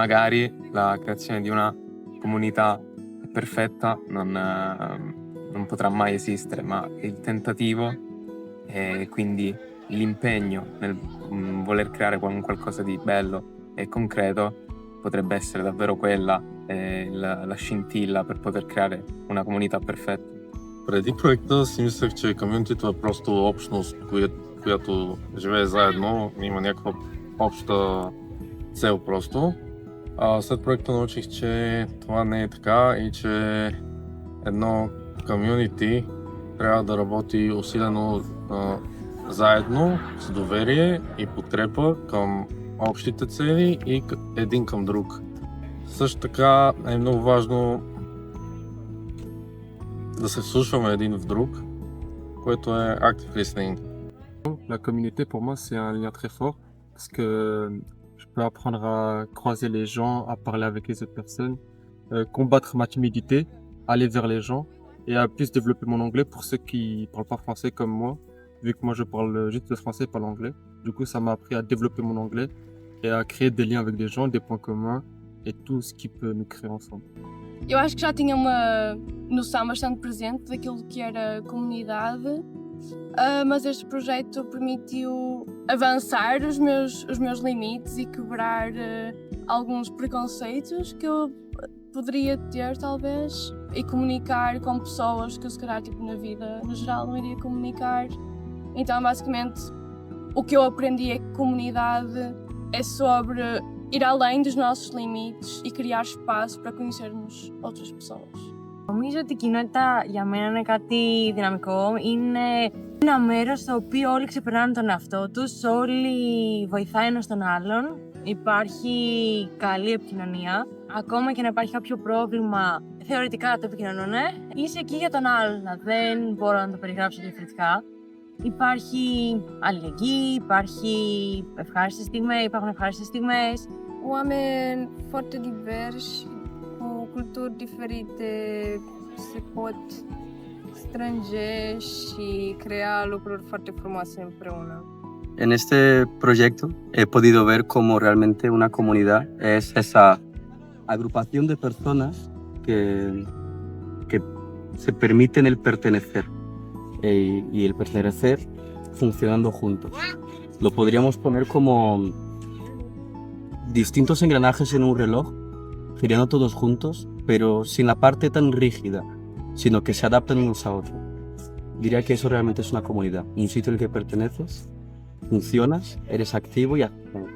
magari la creazione di una comunità perfetta non potrà mai esistere, ma il tentativo e quindi l'impegno nel voler creare qualcosa di bello e concreto potrebbe essere davvero quella la scintilla per poter creare una comunità perfetta. Преди проекта си мислех, че комюнитито е просто общност, която живее заедно, има някаква обща цел просто. След проекта научих, че това не е така и че едно комюнити трябва да работи усилено заедно, с доверие и подкрепа към общите цели и един към друг. Също така е много важно да се вслушваме един в друг, което е active listening. La communauté, pour moi, c'est un lien très fort parce que je peux apprendre à croiser les gens, à parler avec les autres personnes, combattre ma timidité, aller vers les gens et à plus développer mon anglais pour ceux qui parlent pas français comme moi, vu que moi je parle juste le français, pas l'anglais. Du coup, ça m'a appris à développer mon anglais et à créer des liens avec des gens, des points communs et tout ce qui peut nous créer ensemble. Eu acho que já tinha uma noção bastante presente daquilo que era comunidade, mas este projeto permitiu avançar os meus limites e quebrar alguns preconceitos que eu poderia ter, talvez, e comunicar com pessoas que eu, se calhar, na vida no geral, não iria comunicar. Então, basicamente, o que eu aprendi é que comunidade é sobre ir além dos nossos limites e criar espaço para conhecermos outras pessoas. Νομίζω ότι η κοινότητα για μένα είναι κάτι δυναμικό. Είναι ένα μέρος στο οποίο όλοι ξεπερνάνε τον εαυτό τους, όλοι βοηθάει ένας τον άλλον, υπάρχει καλή επικοινωνία. Ακόμα και να υπάρχει κάποιο πρόβλημα, θεωρητικά το επικοινωνούν, είσαι εκεί για τον άλλον, δεν μπορώ να το περιγράψω διαφορετικά. Υπάρχει αλληλεγγύη, υπάρχουν ευχάριστες στιγμές. Oameni foarte diversi, cu culturi diferite, se pot strânge și crea lucruri foarte frumoase împreună. En este proyecto he podido ver cómo realmente una comunidad es esa agrupación de personas que se permiten el pertenecer y el pertenecer funcionando juntos. Lo podríamos poner como distintos engranajes en un reloj, girando todos juntos, pero sin la parte tan rígida, sino que se adaptan unos a otros. Diría que eso realmente es una comunidad, un sitio en el que perteneces, funcionas, eres activo y activo.